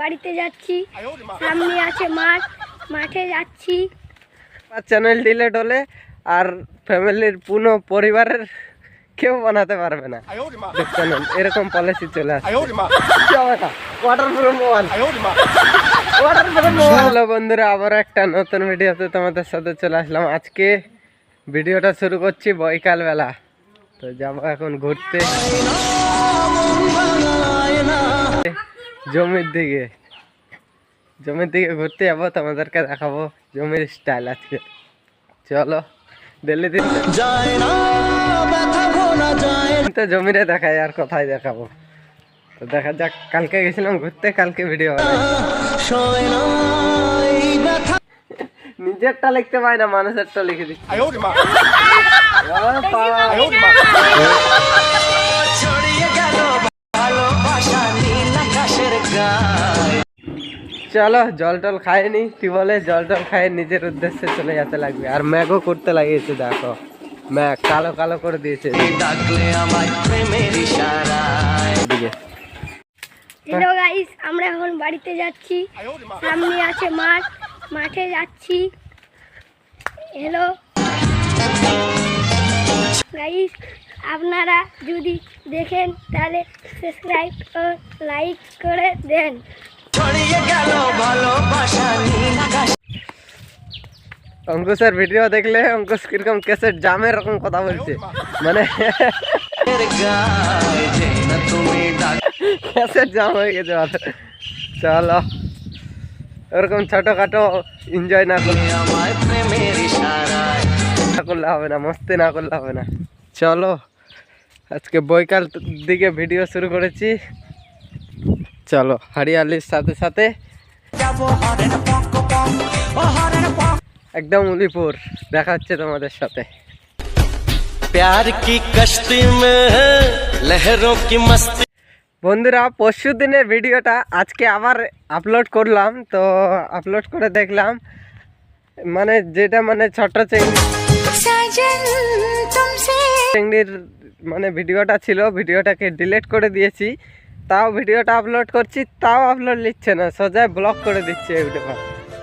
বাড়িতে যাচ্ছি, সামনে আছে মাঠ, মাঠে যাচ্ছি। চ্যানেল ডিলিট হলে আর ফ্যামিলির পুরো পরিবারের কেউ বানাতে পারবে না চ্যানেল, এরকম পলিসি চলে আসে। হ্যালো বন্ধুরা, আবার একটা নতুন ভিডিওতে তোমাদের সাথে চলে আসলাম। আজকে ভিডিওটা শুরু করছি বৈকাল বেলা। তো যাবো এখন ঘুরতে জমির দিকে ঘুরতে যাবো, তোমাদেরকে দেখাবো জমির স্টাইল আজকে। চলো দিল্লিতে তো জমিরে দেখাই, আর কোথায় দেখাবো। তো দেখা যাক, কালকে গেছিলাম ঘুরতে, কালকে ভিডিও নিজেরটা লিখতে পাই না, মানুষেরটা লিখে দিচ্ছি। চলো জল টল খাইনি, টিউবওয়েলে জল টল খাই, নিজের উদ্দেশ্যে চলে যেতে লাগবে। আর ম্যাগও করতে লাগিয়েছে, দেখো ম্যাগ কালো কালো করে দিয়েছে। হ্যালো গাইস, আমরা এখন বাড়িতে যাচ্ছি, সামনে আছে মাঠ, মাঠে যাচ্ছি। হ্যালো গাইস, আপনারা যদি দেখেন তাহলে সাবস্ক্রাইব ও লাইক করে দেন। অঙ্কুশের ভিডিও দেখলে অঙ্কুশ কিরকম ক্যাসেট জামের রকম কথা বলছে, মানে ক্যাসেট জাম হয়ে গেছে। চলো ওরকম ছোটখাটো এনজয় না করলে হবে না, মস্তি না করলে হবে না। চলো আজকে বৈকাল দিকে ভিডিও শুরু করেছি। চলো হরিয়ালির সাথে সাথে একদম উলিপুর দেখা হচ্ছে তোমাদের সাথে। প্যার কি কষ্টি মে লহরোं কি মস্তি। বন্ধুরা, পরশু দিনের ভিডিওটা আজকে আবার আপলোড করলাম। তো আপলোড করে দেখলাম, মানে যেটা মানে ছোট চিংড়ির মানে ভিডিওটা ছিল, ভিডিওটাকে ডিলিট করে দিয়েছি। তাও ভিডিওটা আপলোড করছি, তাও আপলোড নিচ্ছে না, সোজা ব্লক করে দিচ্ছে ইউটিউবার।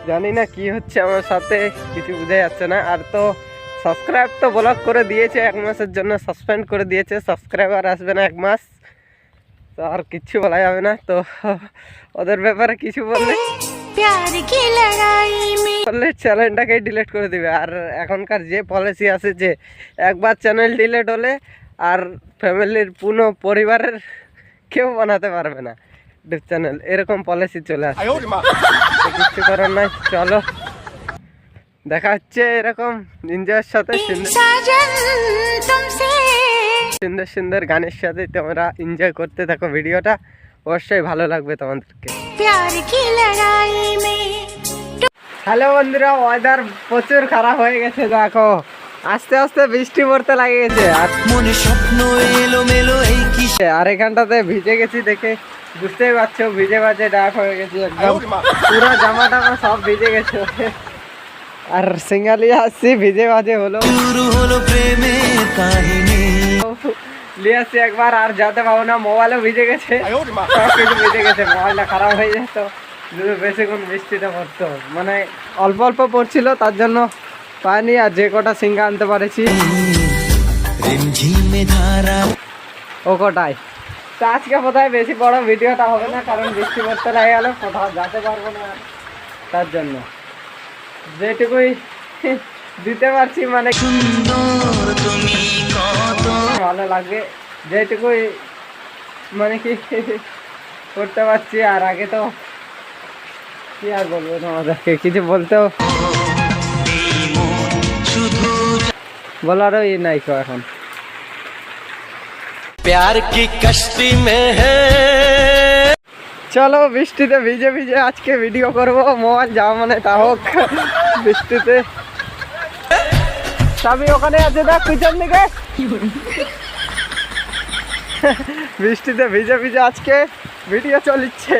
জানি না কি হচ্ছে আমার সাথে, কিছু বোঝা যাচ্ছে না। আর তো সাবস্ক্রাইব তো ব্লক করে দিয়েছে, 1 মাসের জন্য সাসপেন্ড করে দিয়েছে, সাবস্ক্রাইবার আসবে না 1 মাস। তো আর কিচ্ছু বলা যাবে না। তো ওদের ব্যাপারে কিছু বললে চ্যানেলটাকে ডিলিট করে দিবে। আর এখনকার যে পলিসি আছে যে একবার চ্যানেল ডিলিট হলে আর ফ্যামিলির পুরো পরিবারের কেউ বানাতে পারবে না ইউটিউব চ্যানেল, এরকম পলিসি চলে আসে। কিছু করার নাই, চলো দেখা হচ্ছে এরকম এনজয়ের সাথে, সুন্দর সুন্দর গানের সাথে তোমরা এনজয় করতে থাকো। ভিডিওটা অবশ্যই ভালো লাগবে তোমাদেরকে। হ্যালো বন্ধুরা, ওয়েদার প্রচুর খারাপ হয়ে গেছে, দেখো আস্তে আস্তে বৃষ্টি পড়তে লাগিয়েছে। আর মনে স্বপ্ন এলোমেলো এই কি, আর এখানটাতে ভিজে গেছি দেখে বুঝতেই পারছো, ভিজে বাজে ডাক হয়ে গেছি একদম, পুরো জামা টামা সব ভিজে গেছে। আর সিঙ্গালিয়া আসছি, ভিজে বাজে হলো প্রেমের কাহিনী লিয়ে আসছি একবার, আর যাতে পাবো না। মোবাইলও ভিজে গেছে, সব কিছু ভিজে গেছে, মোবাইলটা খারাপ হয়ে যেত যদি বেশিক্ষণ বৃষ্টিটা পড়তো। মানে অল্প অল্প পড়ছিল, তার জন্য পাইনি। আর যে কটা সিঙ্গা আনতে পারেছি ও কটাই। তো আজকে কোথায় বেশি বড় ভিডিওটা হবে না, কারণ বৃষ্টি পড়তে লাগে গেল, কোথাও যেতে পারবো না। তার জন্য যেটুকুই দিতে পারছি, মানে ভালো লাগবে যেটুকুই, মানে কি করতে পারছি। আর আগে তো কি আর বলবো তোমাদেরকে, কিছু বলতেও বলারও ই নাই তো এখন। প্যার কি কষ্টি মে হ্যায়। চলো বৃষ্টিতে ভিজে ভিজে আজকে ভিডিও করব, মোবাইল যাওয়া মানে তা হোক বৃষ্টিতে। সবই ওখানে আছে, দেখ পিছন দিকে। বৃষ্টিতে ভিজে ভিজে আজকে ভিডিও চলছে,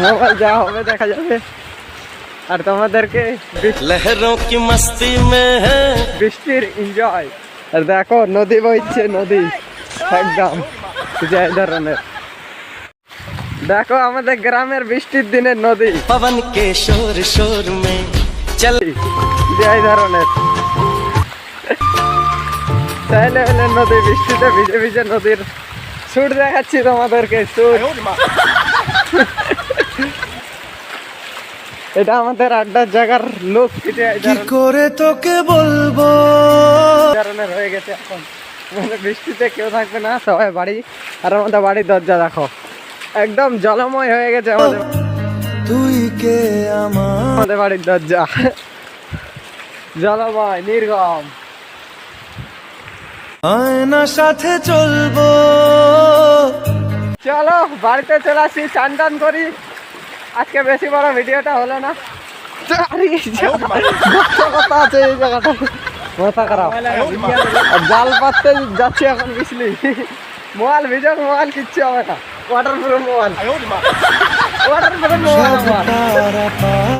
মোবাইল যাওয়া হবে দেখা যাবে। আর তোমাদেরকে লহরোं की मस्ती में বৃষ্টির এনজয়। আর দেখো নদী বইছে, নদী একদম যে ধরনের। দেখো আমাদের গ্রামের বৃষ্টির দিনের নদী पवन के शोर शोर में चल যে এই ধরনের চাইলে হলে নদী বৃষ্টিতে ভিজে ভিজে নদীর সুর দেখাচ্ছি তোমাদেরকে সুর এটা আমাদের আড্ডার জায়গার লোক কি করে তোকে বলবো ধরনের হয়ে গেছে এখন মানে বৃষ্টিতে কেউ থাকবে না সবাই বাড়ি আর আমাদের বাড়ির দরজা দেখো একদম জলময় হয়ে গেছে তুই কে আমাদের বাড়ির দরজা জলময় নির্গম আয়না সাথে চলবো চলো বাড়িতে চলে আসি চান টান করি আজকে বেশি বড় ভিডিওটা হলো না আরে, কথা আছে এই জায়গাটা মাথা খারাপ আর জাল পাততে যাচ্ছি এখন বুঝলি মোবাইল ভিডিও মোবাইল কিচ্ছু হবে না water proof mobile water proof mobile